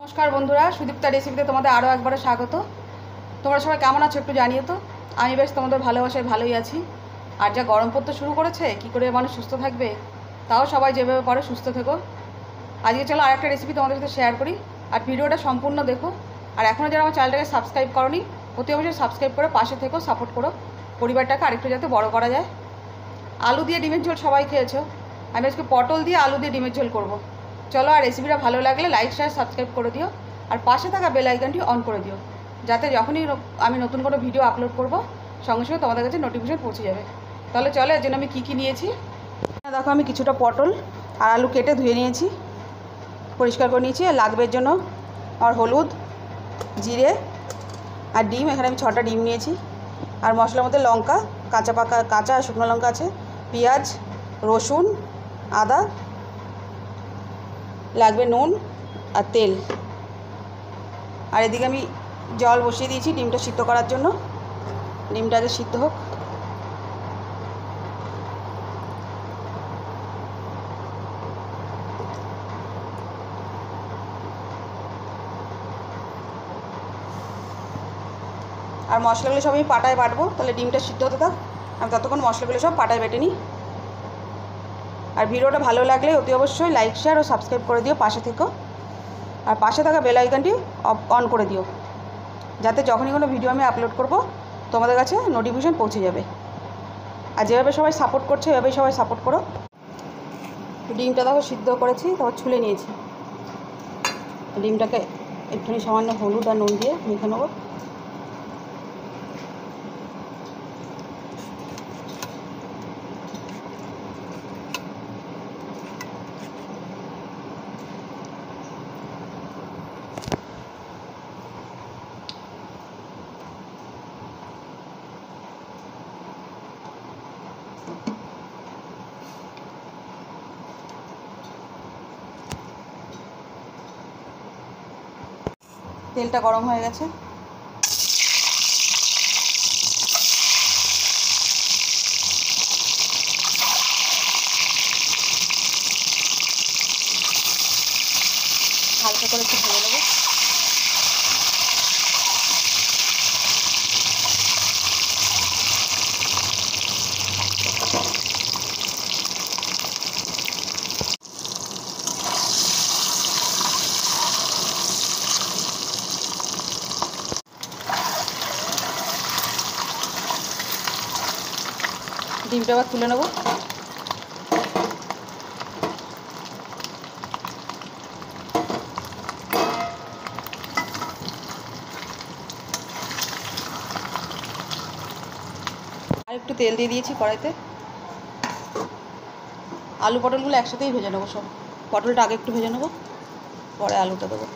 नमस्कार बंधुरा सुदीप्ता रेसिपिते तुम्हारे आरो एक बार स्वागत। तुम्हारा सबाई केमन आछो एकटु जानियो तो। आमी बेश तुम्हादेर भालोबासाय भालोई आछि। आर जा गरम पड़ते शुरू करेछे कि करे मानुष सुस्थ थाकबे, ताओ सबाई जेभाबे पारो सुस्थ থেকো। आजके चलो आरेकटा रेसिपि तुम्हादेर साथे शेयर करी और भिडियोटा सम्पूर्ण देखो। और एखोनो जारा आमार चैनलटाके सबस्क्राइब करोनि अति अवश्यई सबस्क्राइब करे पाशे থেকো, सापोर्ट करो परिवारटाके आरेकटु जाते बड़ो करा जाय। आलू दिए डिमेर झोल सबाई खेयेछो, आमि आजके पटल दिए आलू दिए डिमेर झोल करब। चलो और रेसिपिटा भालो लागले लाइक शेयर सबस्क्राइब कर दिओ और पाशे थाका बेल आइकनटी अन कर दिओ जाते जखोनी आमी नतून कोनो भिडियो आपलोड करब संगे संगे तोमादेर काछे नोटिफिकेशन पौঁছে যাবে। ताहले चलो एर जोन्नो आमी कि नियेछि देखो। आमी किछुटा पटल और आलू केटे धुए नियेछि, परिष्कार करे नियेछि। लागबे एर जोन्नो और हलुद, जिरे और डिम। एखाने आमी 6टा डिम नियेछि और मशलार मধ্যে लंका, काँचा शुकनो लंका आछे, पेঁয়াজ, रसुन, आदा, लागबे नुन और तेल। और एदिके आमी जल बसिए दिएछि डिमटा सिद्ध करार जोन्नो। डिमटा आगे सिद्ध होक। और मशलागुलो सब आमी पाटाय बाटबो, ताहले डिमटा सिद्ध होते थाक। आमी ततक्षण मशलागुलो सब पाटाय बेटे निই। और भिडियोटा भालो लागले अति अवश्यई लाइक शेयर और सबस्क्राइब कर दिओ, पाशे থেকো और पाशे थाका बेल आइकनटी अन कर दिओ जाते जखोनी कोनो भिडियो आमी आपलोड करब तोमादेर काछे नोटिफिकेशन पौঁছে যাবে। और जेभाবে सबाई सापोर्ट करछो एभाবেই सबाई सापोर्ट करो। डिमटा देखो सिद्ध करेछि, ताরপর छुले निয়েछि। डिमटाके एकटुखाনি सामान्य हलुद और नुन दिए मेखे नेब। तेलटा गरम हो गेছে। হালকা করে একটু ভেজে নেব। ডিমটা আবার তুলে নেব। আর একটু তেল দিয়ে দিয়েছি কড়াইতে। আলু পটলগুলো একসাথেই ভেজে নেব সব। পটলটা আগে একটু ভেজে নেব, পরে আলুটা দেবো।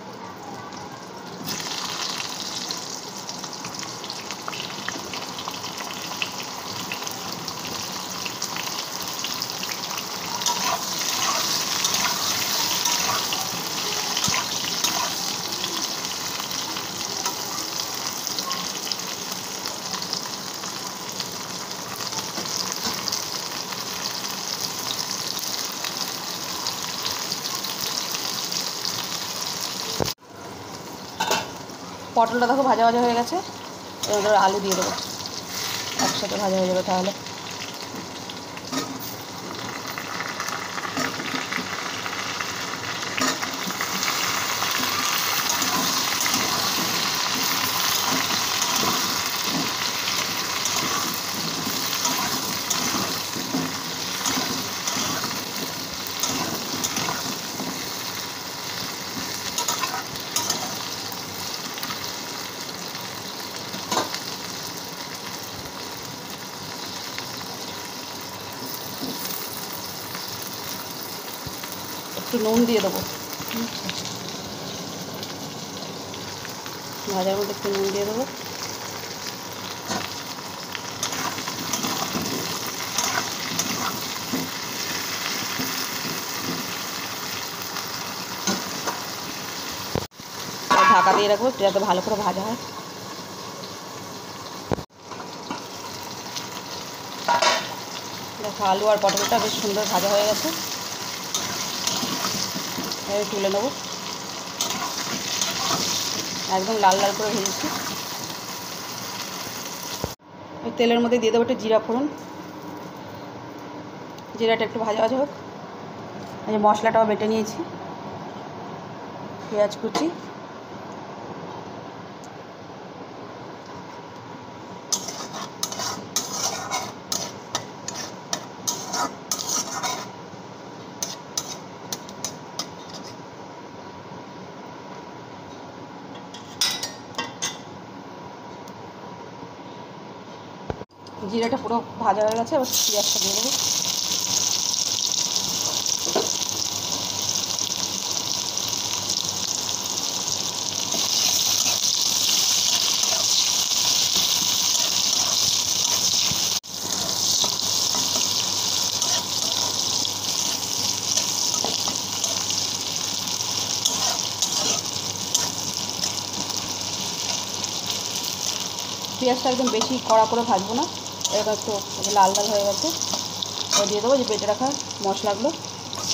পটলটা দেখো ভাজা ভাজা হয়ে গেছে। এবার আলু দিয়ে দেবো, একসাথে ভাজা হয়ে যাবে তাহলে। একটু নুন দিয়ে দেবো, ভাজার মধ্যে একটু নুন দিয়ে দেবো। ঢাকা দিয়ে রাখবো যাতে ভালো করে ভাজা হয়। দেখো আলু আর পটলটা বেশ সুন্দর ভাজা হয়ে গেছে। তুলে নেব। একদম লাল লাল করে ভেজেছি। ওই তেলের মধ্যে দিয়ে দেবো একটু জিরা ফোড়ন, জিরাটা একটু ভাজা ভাজা হোক। এই মশলাটাও বেটে নিয়েছি, পেঁয়াজ কুচি, জিরাটা পুরো ভাজা হয়ে গেছে। এবার পেঁয়াজটা দিয়ে দেবো। পেঁয়াজটা একদম বেশি কড়া করে ভাজবো না, এরকম একটু লাল লাল হয়ে গেছে। এবার দিয়ে দেবো যে বেটে রাখা মশলাগুলো,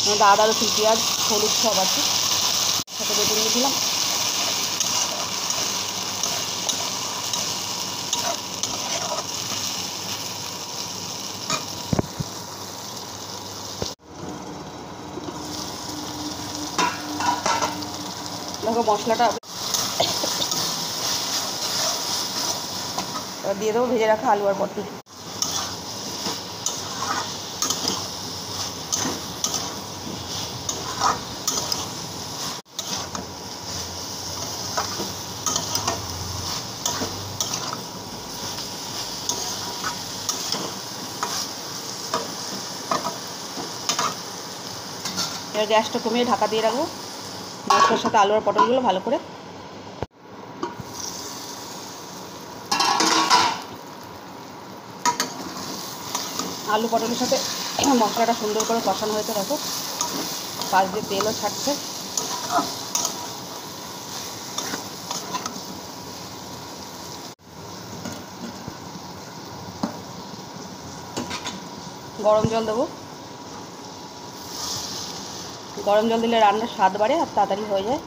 আমাদের আদা রসুন পেঁয়াজ হলুদ সব আছে, সাথে বেটে নিয়ে দিলাম। দেখো মশলাটা এবার দিয়ে দেবো ভেজে রাখা আলু আর পটল। এবার গ্যাসটা কমিয়ে ঢাকা দিয়ে রাখবো, মশলার সাথে আলু আর পটলগুলো ভালো করে। আলু পটলের সাথে মশলাটা সুন্দর করে কষানো হয়েছে, দেখো পাশ দিয়ে তেলও ছাড়ছে। গরম জল দেবো, গরম জল দিলে রান্নার স্বাদ বাড়ে আর তাড়াতাড়ি হয়ে যায়।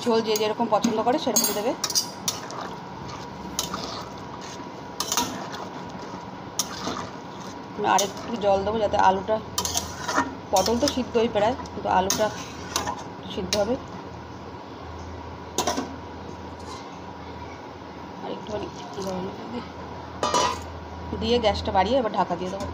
ঝোল যে যেরকম পছন্দ করে সেরকম দেবে। আর একটু জল দেবো যাতে আলুটা, পটল তো সিদ্ধই প্রায়, কিন্তু আলুটা সিদ্ধ হবে। আর একটুখানি দিয়ে গ্যাসটা বাড়িয়ে এবার ঢাকা দিয়ে দেবো।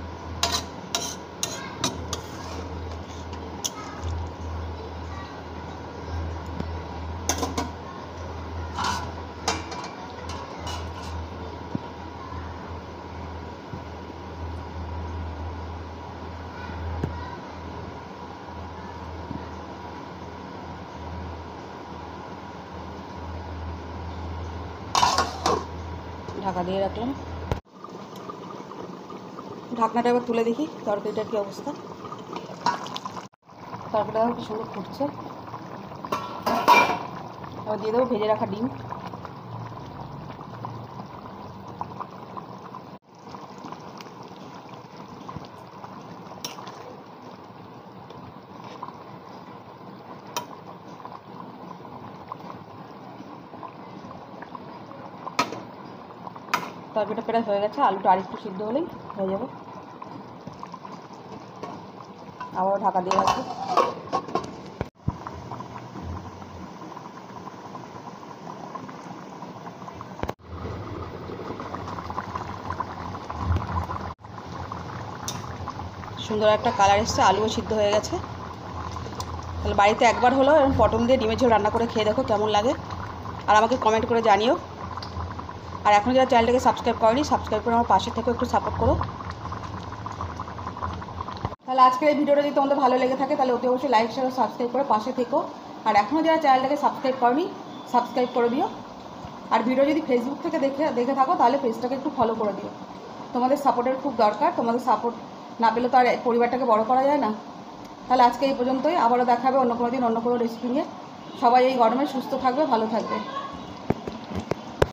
ঢাকা দিয়ে রাখলাম। ঢাকনাটা এবার তুলে দেখি তরকারিটার কী অবস্থা। তরকারিটা কি সুন্দর ফুটছে। এবার দিয়ে দেবো ভেজে রাখা ডিম। তরকারিটা প্রায় হয়ে গেছে, আলুটা আরেকটু সিদ্ধ হলেই হয়ে যাবে। আবারও ঢাকা দিয়ে রাখবো। সুন্দর একটা কালার এসছে, আলুও সিদ্ধ হয়ে গেছে। তাহলে বাড়িতে একবার হলো এরকম পটল দিয়ে ডিমের ঝোল রান্না করে খেয়ে দেখো কেমন লাগে, আর আমাকে কমেন্ট করে জানিও। আর এখন যারা চ্যানেলটাকে সাবস্ক্রাইব করেনি, সাবস্ক্রাইব করে আমার পাশে থেকে একটু সাপোর্ট করো। তাহলে আজকের এই ভিডিওটা যদি তোমাদের ভালো লেগে থাকে তাহলে অতি অবশ্যই লাইক শেয়ার সাবস্ক্রাইব করে পাশে থেকো। আর এখনও যারা চ্যানেলটাকে সাবস্ক্রাইব করনি, সাবস্ক্রাইব করে দিও। আর ভিডিও যদি ফেসবুক থেকে দেখে থাকো তাহলে পেজটাকে একটু ফলো করে দিও। তোমাদের সাপোর্টের খুব দরকার, তোমাদের সাপোর্ট না পেলে তো আর পরিবারটাকে বড় করা যায় না। তাহলে আজকে এই পর্যন্তই, আবারও দেখা হবে অন্য কোনো দিন অন্য কোনো রেসিপি নিয়ে। সবাই এই গরমে সুস্থ থাকবে, ভালো থাকবে।